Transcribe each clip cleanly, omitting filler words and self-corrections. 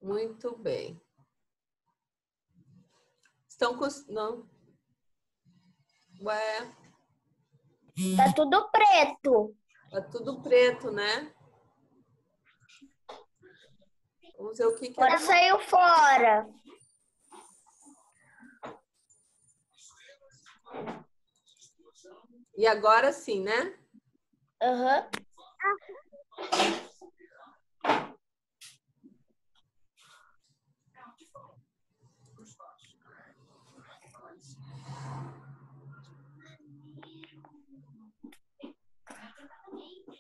Muito bem. Estão com... Não. Ué, Tá tudo preto. tá tudo preto, né? Vamos ver o que Agora saiu fora. E agora sim, né? Aham.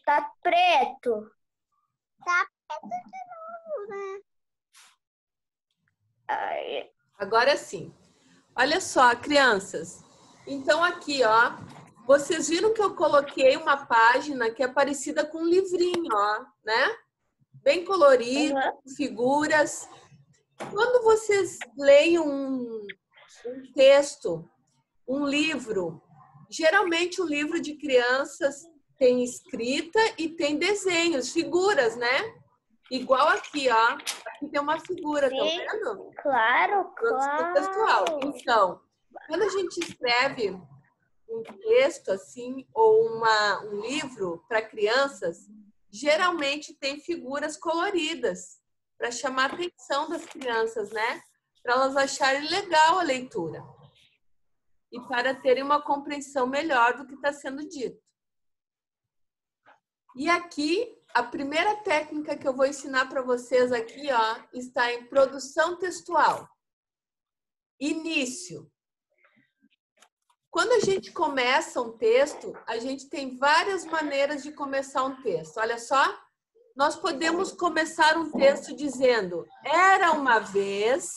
Tá preto. Tá preto de novo, né? Ai, Agora sim. Olha só, crianças. Então aqui, ó, vocês viram que eu coloquei uma página que é parecida com um livrinho, ó, né? Bem colorido, aham. com figuras. Quando vocês leem um texto, um livro, geralmente o livro de crianças tem escrita e tem desenhos, figuras, né? Igual aqui, ó. Aqui tem uma figura, tá Sim, vendo? claro, Produção textual. claro. Então, quando a gente escreve um texto assim ou um livro para crianças, geralmente tem figuras coloridas para chamar a atenção das crianças, né? Para elas acharem legal a leitura e para terem uma compreensão melhor do que está sendo dito. E aqui, a primeira técnica que eu vou ensinar para vocês aqui, ó, está em produção textual. Início. Quando a gente começa um texto, a gente tem várias maneiras de começar um texto. Olha só, nós podemos começar um texto dizendo: era uma vez.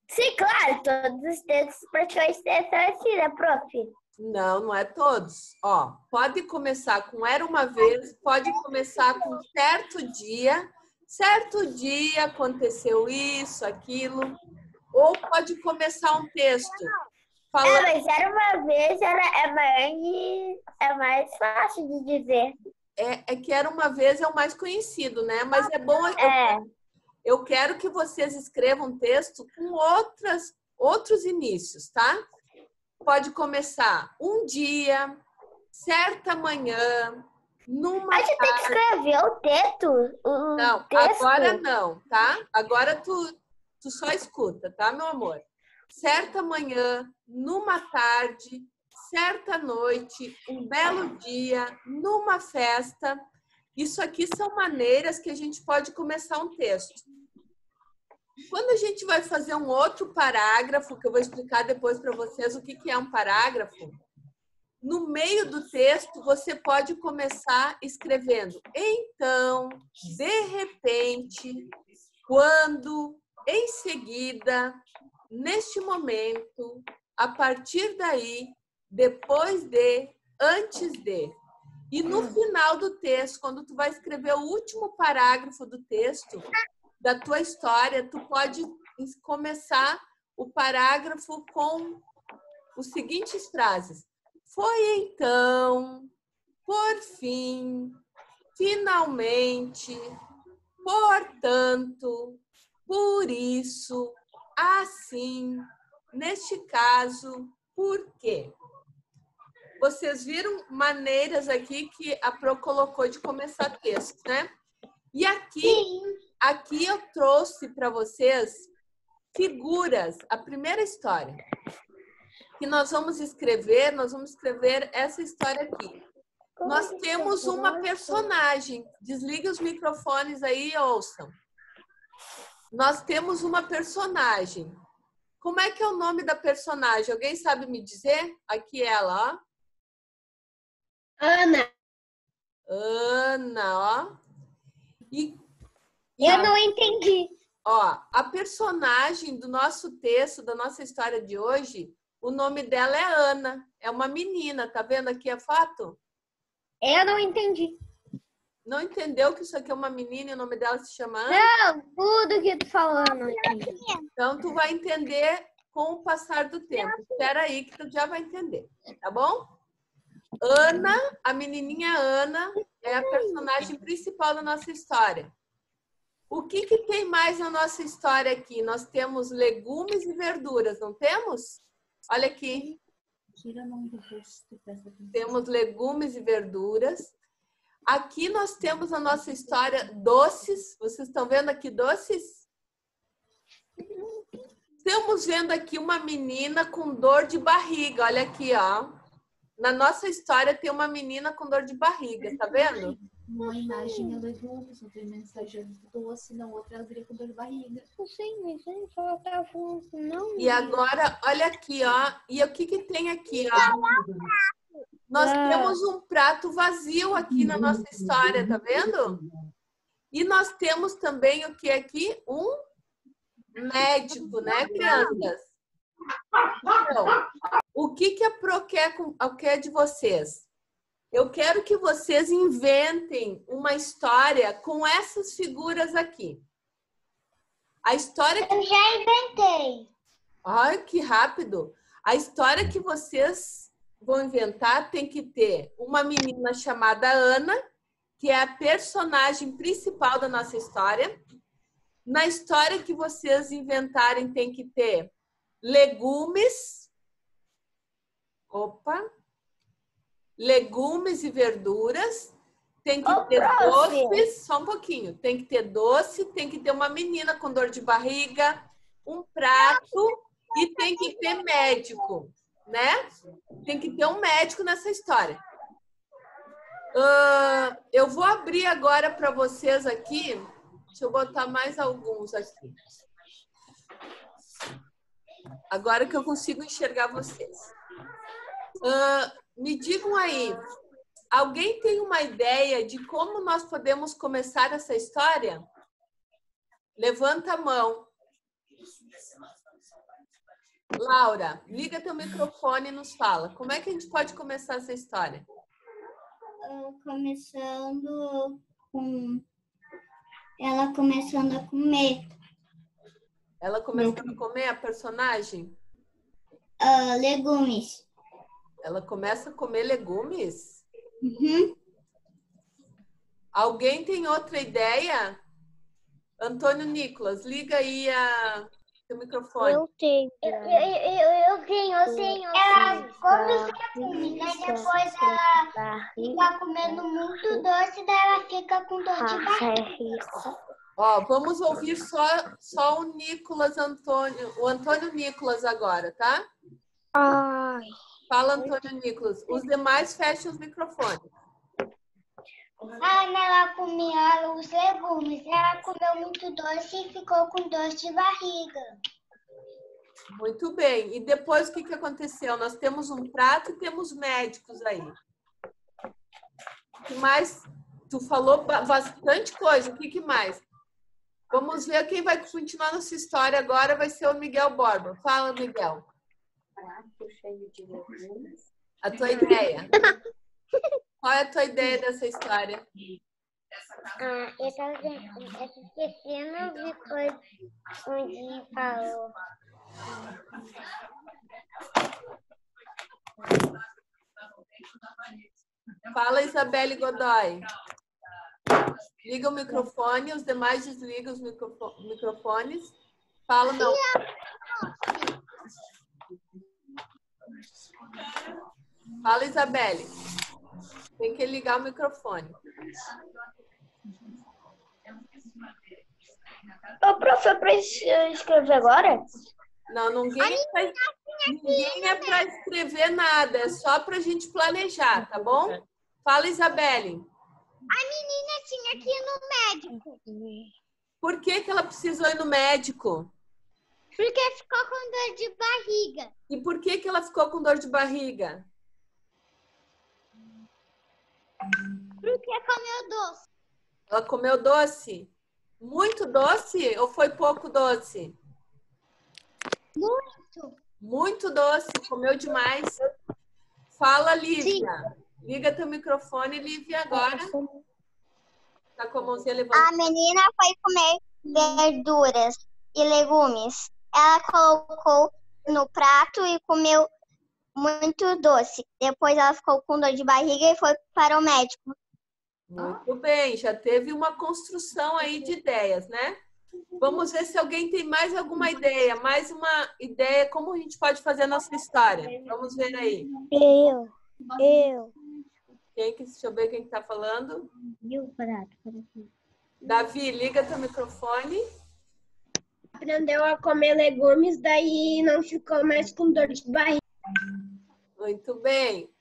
Sim, claro, todos os textos praticamente são assim, né, prof? Não, não é todos. Ó, pode começar com era uma vez, pode começar com certo dia aconteceu isso, aquilo, ou pode começar um texto falando. Mas era uma vez, é mais fácil de dizer. É que era uma vez é o mais conhecido, né? Mas é bom. Eu quero que vocês escrevam texto com outros inícios, tá? Pode começar um dia, certa manhã, numa. A gente tem que escrever o texto. Não, texto. agora não, tá? Agora tu só escuta, tá, meu amor? Certa manhã, numa tarde, certa noite, um belo dia, numa festa. Isso aqui são maneiras que a gente pode começar um texto. Quando a gente vai fazer um outro parágrafo, que eu vou explicar depois para vocês o que é um parágrafo, no meio do texto você pode começar escrevendo: então, de repente, quando, em seguida, neste momento, a partir daí, depois de, antes de. E no final do texto, quando tu vai escrever o último parágrafo do texto, da tua história, tu pode começar o parágrafo com os seguintes frases: foi então, por fim, finalmente, portanto, por isso, assim, neste caso, por quê? Vocês viram maneiras aqui que a Pro colocou de começar textos, né? E aqui eu trouxe para vocês figuras. A primeira história que nós vamos escrever essa história aqui. Nós temos uma personagem. Desligue os microfones aí e ouçam. Nós temos uma personagem. Como é que é o nome da personagem? Alguém sabe me dizer? Aqui ela, ó. Ana. Ana, ó. Eu não entendi. Ó, a personagem do nosso texto, da nossa história de hoje, o nome dela é Ana. É uma menina, tá vendo aqui a foto? Eu não entendi. Não entendeu que isso aqui é uma menina e o nome dela se chama Ana? Não, tudo que tu falou eu não entendi. Então, tu vai entender com o passar do tempo. Espera aí que tu já vai entender, tá bom? Ana, a menininha Ana, é a personagem principal da nossa história. O que que tem mais na nossa história aqui? Nós temos legumes e verduras, não temos? Olha aqui. Tira a mão do rosto, presta atenção. Temos legumes e verduras. Aqui nós temos na nossa história doces. Vocês estão vendo aqui doces? Estamos vendo aqui uma menina com dor de barriga. Olha aqui, ó. Na nossa história tem uma menina com dor de barriga, tá vendo? Uma imagem é legumes, outra mensagem é doce, na outra ela vira com dor de barriga. Sim, mas ele só tá funcionando. E agora, olha aqui, ó. E o que que tem aqui, ó? Nós temos um prato vazio aqui na nossa história, tá vendo? E nós temos também o que aqui? Um médico, né, crianças? Então, o que que a Pro quer de vocês? Eu quero que vocês inventem uma história com essas figuras aqui. A história que... Eu já inventei. Ai, que rápido! A história que vocês vão inventar tem que ter uma menina chamada Ana, que é a personagem principal da nossa história. Na história que vocês inventarem tem que ter legumes. Opa! Legumes e verduras. Tem que ter doces. Só um pouquinho. Tem que ter doce, tem que ter uma menina com dor de barriga, um prato e tem que ter médico, né? Tem que ter um médico nessa história. Eu vou abrir agora para vocês aqui. Deixa eu botar mais alguns aqui. Agora que eu consigo enxergar vocês. Me digam aí, alguém tem uma ideia de como nós podemos começar essa história? Levanta a mão. Laura, liga teu microfone e nos fala. Como é que a gente pode começar essa história? Começando com ela começando a comer Ela começando a comer a personagem? legumes. Ela começa a comer legumes? Uhum. Alguém tem outra ideia? Antônio Nicolas, liga aí o microfone. Eu tenho. Eu tenho. Ela come os legumes, daí depois ela fica comendo muito doce, daí ela fica com dor de barriga. Ó, vamos ouvir só o Nicolas Antônio, o Antônio Nicolas agora, tá? Ai. Fala, Antônio Nicolas. Os demais fecham os microfones. A Ana, ela comia os legumes, ela comeu muito doce e ficou com dor de barriga. Muito bem. E depois o que que aconteceu? Nós temos um prato e temos médicos aí. O que mais? Tu falou bastante coisa. O que que mais? Vamos ver quem vai continuar nossa história agora. Vai ser o Miguel Borba. Fala, Miguel. Prato cheio de legumes. A tua ideia. Qual é a tua ideia dessa história? Eu estava esquecendo de coisa onde falou. Fala, Isabelle Godoy. Liga o microfone, os demais desligam os microfones. Fala, não. Fala, Isabelle. Tem que ligar o microfone. Ô, prof, é pra escrever agora? Não, ninguém é para escrever nada. É só para a gente planejar, tá bom? Fala, Isabelle. A menina tinha que ir no médico. Por que que ela precisou ir no médico? Porque ficou com dor de barriga. E por que que ela ficou com dor de barriga? Porque comeu doce. Ela comeu doce? Muito doce ou foi pouco doce? Muito. Muito doce, comeu demais. Fala, Lívia. Sim. Liga teu microfone, Lívia, agora. Tá com a mãozinha levantada. A menina foi comer verduras e legumes. Ela colocou no prato e comeu muito doce. Depois ela ficou com dor de barriga e foi para o médico. Muito bem, já teve uma construção aí de ideias, né? Vamos ver se alguém tem mais alguma ideia, mais uma ideia, como a gente pode fazer a nossa história. Vamos ver aí. Eu. Deixa eu ver quem está falando. Eu, Davi, liga teu microfone. Aprendeu a comer legumes, daí não ficou mais com dor de barriga. Muito bem.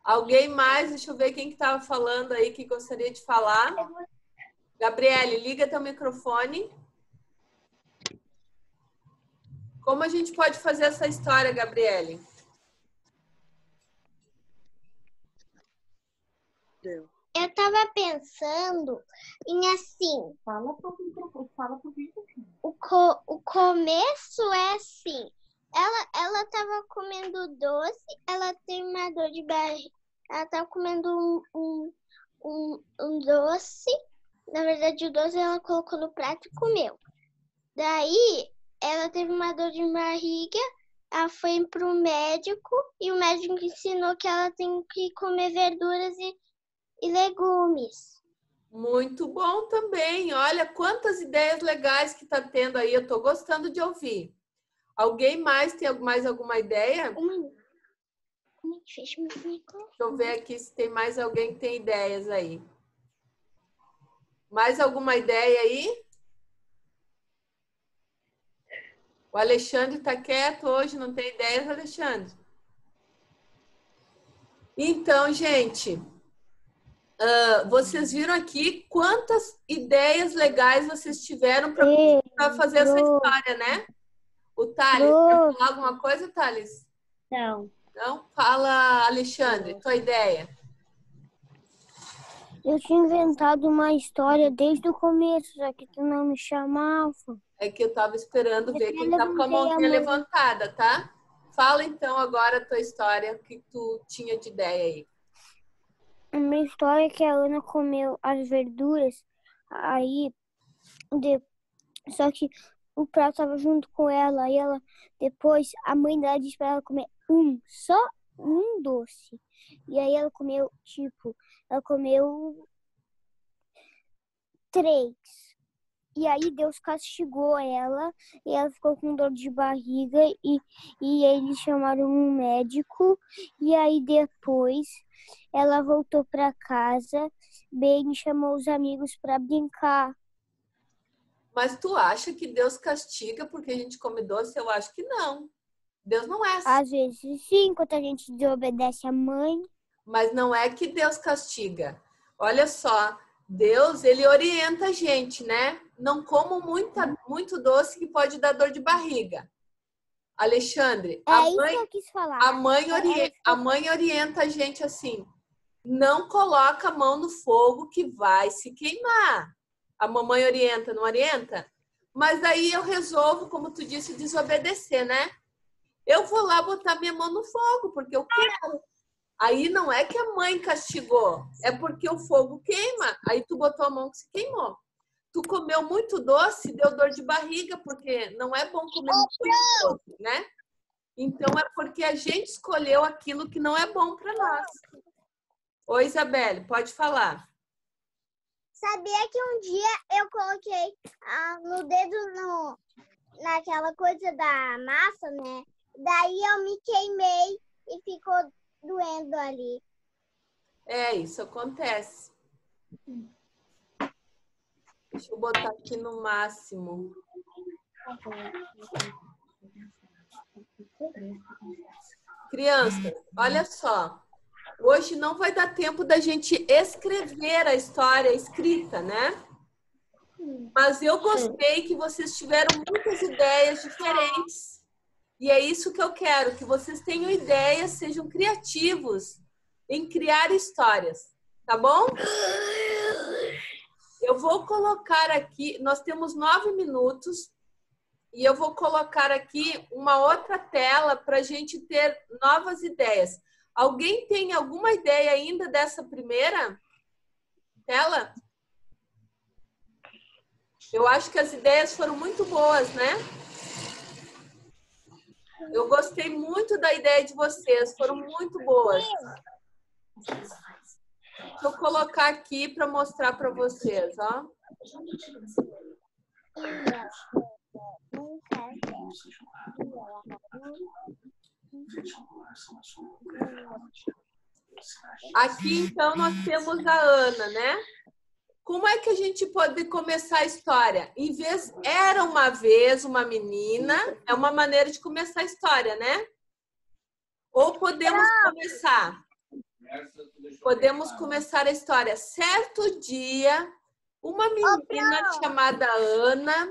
Alguém mais? Deixa eu ver quem que estava falando aí que gostaria de falar. Gabriele, liga teu microfone. Como a gente pode fazer essa história, Gabriele? Eu tava pensando em assim. O começo é assim. Ela tava comendo doce, ela tem uma dor de barriga. Ela tava comendo um doce. Na verdade, o doce ela colocou no prato e comeu. Daí, ela teve uma dor de barriga. Ela foi pro médico e o médico ensinou que ela tem que comer verduras e legumes. Muito bom também. Olha quantas ideias legais que está tendo aí. Eu estou gostando de ouvir. Alguém mais tem mais alguma ideia? Como é que fecha meu microfone? Deixa eu ver aqui se tem mais alguém que tem ideias aí. Mais alguma ideia aí? O Alexandre está quieto hoje, não tem ideias, Alexandre? Então, gente, vocês viram aqui quantas ideias legais vocês tiveram para fazer essa história, né? O Thales, quer falar alguma coisa, Thales? Não. Não? Fala, Alexandre, tua ideia. Eu tinha inventado uma história desde o começo, só que tu não me chamava. É que eu estava esperando ver quem está com a mãozinha levantada, tá? Fala então agora a tua história, o que tu tinha de ideia aí. A minha história é que a Ana comeu as verduras, aí só que o prato estava junto com ela, aí ela depois a mãe dela disse para ela comer só um doce. E aí ela comeu, ela comeu 3. E aí Deus castigou ela e ela ficou com dor de barriga e eles chamaram um médico e aí depois ela voltou para casa bem e chamou os amigos para brincar. Mas tu acha que Deus castiga porque a gente come doce? Eu acho que não. Deus não é assim. Às vezes sim, quando a gente desobedece a mãe. Mas não é que Deus castiga. Olha só, Deus, ele orienta a gente, né? Não como muito doce que pode dar dor de barriga. Alexandre, isso que eu quis falar. A mãe orienta a gente assim, não coloca a mão no fogo que vai se queimar. A mamãe orienta, não orienta? Mas aí eu resolvo, como tu disse, desobedecer, né? Eu vou lá botar minha mão no fogo, porque eu quero. Aí não é que a mãe castigou, é porque o fogo queima. Aí tu botou a mão que se queimou. Tu comeu muito doce, deu dor de barriga, porque não é bom comer muito doce, né? Então é porque a gente escolheu aquilo que não é bom para nós. Oi, Isabelle, pode falar. Sabia que um dia eu coloquei no dedo naquela coisa da massa, né? Daí eu me queimei e ficou doendo ali. É, isso acontece. Deixa eu botar aqui no máximo. Crianças, olha só. Hoje não vai dar tempo da gente escrever a história escrita, né? Mas eu gostei que vocês tiveram muitas ideias diferentes. E é isso que eu quero, que vocês tenham ideias, sejam criativos em criar histórias, tá bom? Eu vou colocar aqui, nós temos 9 minutos, e eu vou colocar aqui uma outra tela para a gente ter novas ideias. Alguém tem alguma ideia ainda dessa primeira tela? Eu acho que as ideias foram muito boas, né? Eu gostei muito da ideia de vocês, foram muito boas. Deixa eu colocar aqui para mostrar para vocês, ó. Aqui, então, nós temos a Ana, né? Como é que a gente pode começar a história? Era uma vez uma menina, é uma maneira de começar a história, né? Ou podemos começar? Podemos começar a história. Certo dia, uma menina chamada Ana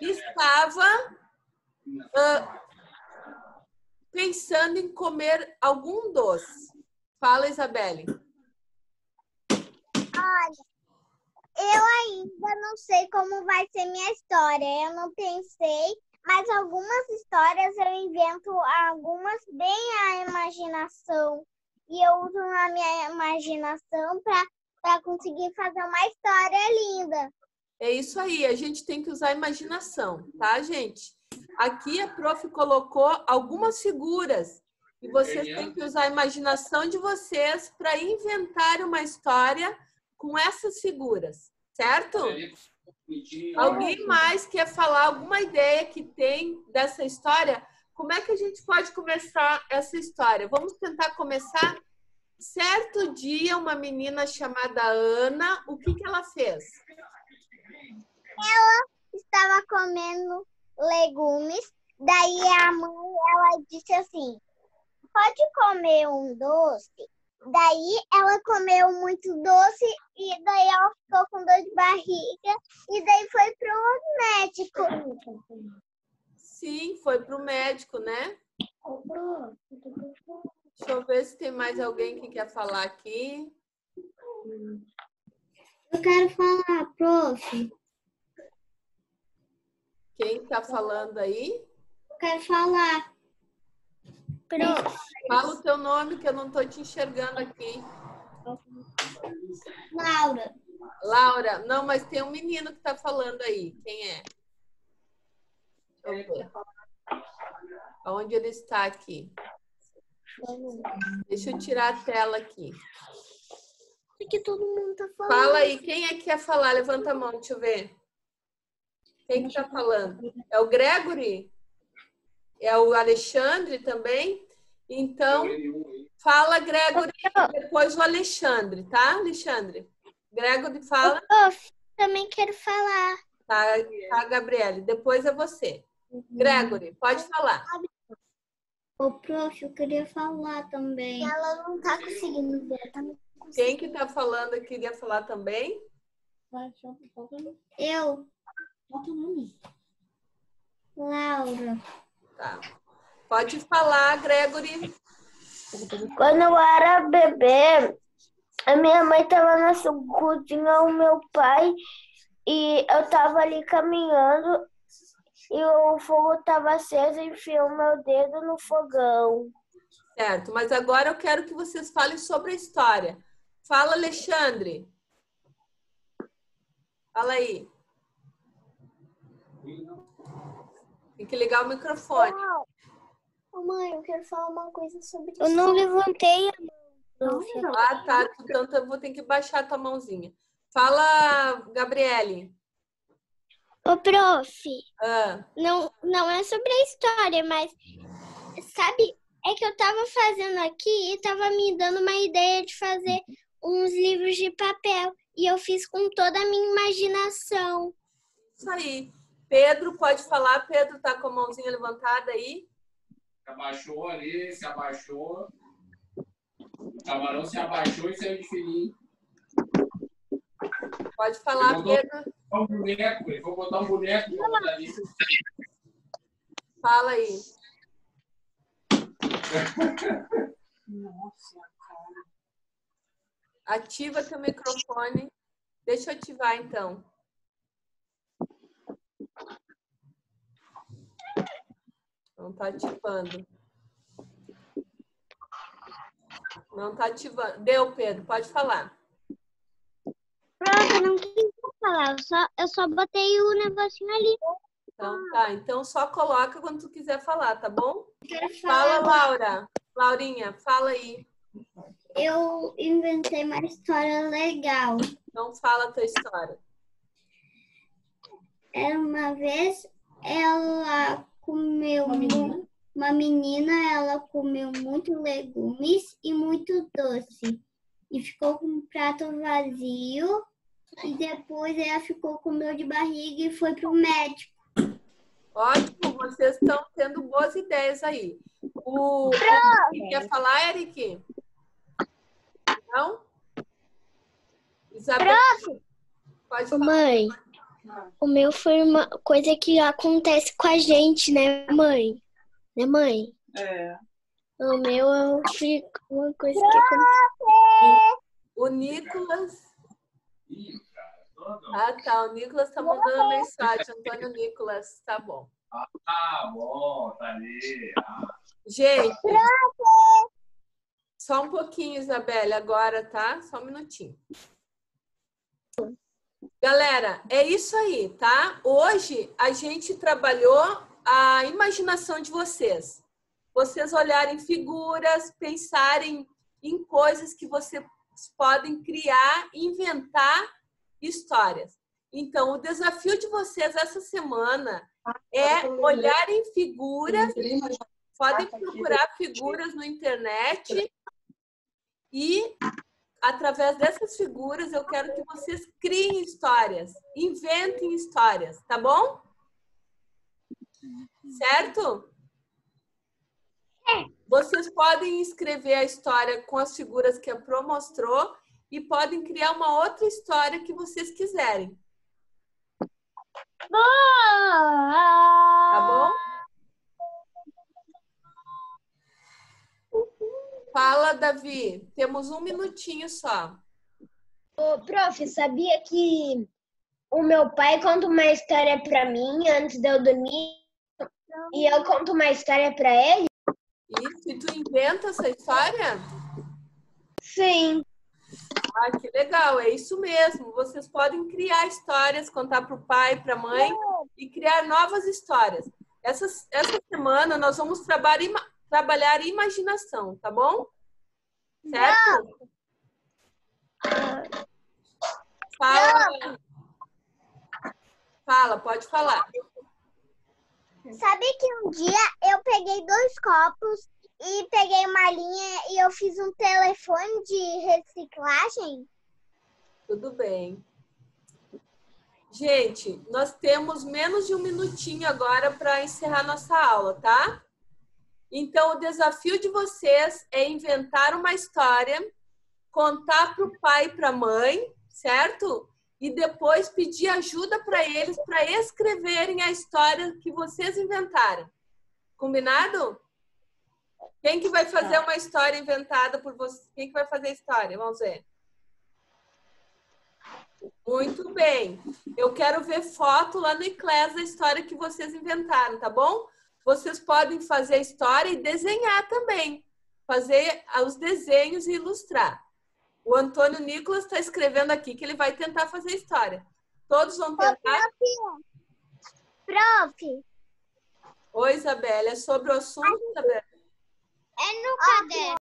estava pensando em comer algum doce. Fala, Isabelle. Olha, eu ainda não sei como vai ser minha história. Eu não pensei, mas algumas histórias eu invento algumas bem à imaginação. E eu uso a minha imaginação para conseguir fazer uma história linda. É isso aí, a gente tem que usar a imaginação, tá, gente? Aqui a prof colocou algumas figuras e vocês têm que usar a imaginação de vocês para inventar uma história com essas figuras, certo? Alguém mais quer falar alguma ideia que tem dessa história? Como é que a gente pode começar essa história? Vamos tentar começar? Certo dia, uma menina chamada Ana, o que ela fez? Ela estava comendo legumes, daí a mãe, ela disse assim, pode comer um doce? Daí ela comeu muito doce e daí ela ficou com dor de barriga e daí foi pro médico. Sim, foi pro médico, né? Deixa eu ver se tem mais alguém que quer falar aqui. Eu quero falar, prof. Quem está falando aí? Eu quero falar. Prof. Fala o teu nome que eu não estou te enxergando aqui. Laura. Laura, não, mas tem um menino que está falando aí. Quem é? Deixa eu ver. Onde ele está aqui? Deixa eu tirar a tela aqui. O que todo mundo tá falando? Fala aí, quem é que quer falar? Levanta a mão, deixa eu ver. Quem que tá falando? É o Gregory? É o Alexandre também? Então, fala, Gregory, e depois o Alexandre, tá, Alexandre? Gregory fala. Prof, também quero falar. Tá, Gabriele. Depois é você. Gregory, pode falar. Ô, prof, eu queria falar também. Ela não tá conseguindo ver. Quem que tá falando queria falar também? Eu. Qual teu nome? Laura. Tá. Pode falar, Gregory. Quando eu era bebê, a minha mãe estava na cozinha, o meu pai, e eu estava ali caminhando e o fogo estava aceso e enfiei o meu dedo no fogão. Certo, mas agora eu quero que vocês falem sobre a história. Fala, Alexandre. Fala aí. Tem que ligar o microfone. Mãe, eu quero falar uma coisa sobre isso. Eu não levantei a mão. Ah, tá. Então eu vou ter que baixar a tua mãozinha. Fala, Gabriele. Ô, prof, Ah, não é sobre a história, mas sabe, é que eu tava fazendo aqui e tava me dando uma ideia de fazer uns livros de papel. E eu fiz com toda a minha imaginação. isso aí. Pedro, pode falar. Pedro tá com a mãozinha levantada aí. Abaixou ali, se abaixou. O camarão se abaixou e saiu de fininho. Pode falar, Pedro. Um boneco, ele foi botar um boneco ali. Fala aí. Nossa, cara. Ativa teu microfone. Deixa eu ativar, então. Não tá ativando. Não tá ativando. Deu, Pedro. Pode falar. Prof, eu não queria falar, eu só botei o negocinho ali. Então tá, então só coloca quando tu quiser falar, tá bom? Quero Fala, falar. Laura. Laurinha, fala aí. Eu inventei uma história legal. Então fala a tua história. Era uma vez, ela comeu uma menina, ela comeu muito legumes e muito doce. E ficou com um prato vazio. E depois ela ficou com dor de barriga e foi pro médico. Ótimo, vocês estão tendo boas ideias aí. O Eric quer falar, Eric? Não? Isabel, pode falar. Mãe, o meu foi uma coisa que acontece com a gente, né, mãe? Né, mãe? É. O meu foi uma coisa que acontece. O Nicolas. Ah, tá. O Nicolas tá mandando uma mensagem. Antônio Nicolas, tá bom. Ah, bom, tá ali. Gente, só um pouquinho, Isabelle, agora, tá? Só um minutinho. Galera, é isso aí, tá? Hoje a gente trabalhou a imaginação de vocês. Vocês olharem figuras, pensarem em coisas que vocês podem criar, inventar histórias. Então, o desafio de vocês essa semana é olharem figuras, podem procurar figuras na internet e, através dessas figuras, eu quero que vocês criem histórias, inventem histórias, tá bom? Certo? Vocês podem escrever a história com as figuras que a Pro mostrou e podem criar uma outra história que vocês quiserem. Tá bom? Fala, Davi. Temos um minutinho só. Ô, prof, sabia que o meu pai conta uma história pra mim antes de eu dormir e eu conto uma história pra ele? Isso, e tu inventa essa história? Sim. Ah, que legal, é isso mesmo. Vocês podem criar histórias, contar para o pai, para a mãe e criar novas histórias. Essa semana nós vamos trabalhar imaginação, tá bom? Certo? Fala, pode falar. Sabe que um dia eu peguei 2 copos e peguei uma linha e eu fiz um telefone de reciclagem? Tudo bem. Gente, nós temos menos de um minutinho agora para encerrar nossa aula, tá? Então, o desafio de vocês é inventar uma história, contar para o pai e para a mãe, certo? E depois pedir ajuda para eles para escreverem a história que vocês inventaram. Combinado? Quem que vai fazer uma história inventada por vocês? Quem que vai fazer a história? Vamos ver. Muito bem. Eu quero ver foto lá no Iclés da história que vocês inventaram, tá bom? Vocês podem fazer a história e desenhar também. Fazer os desenhos e ilustrar. O Antônio Nicolas está escrevendo aqui que ele vai tentar fazer a história. Todos vão tentar? Prof. Oi, Isabelle. É sobre o assunto, Isabelle? É no caderno.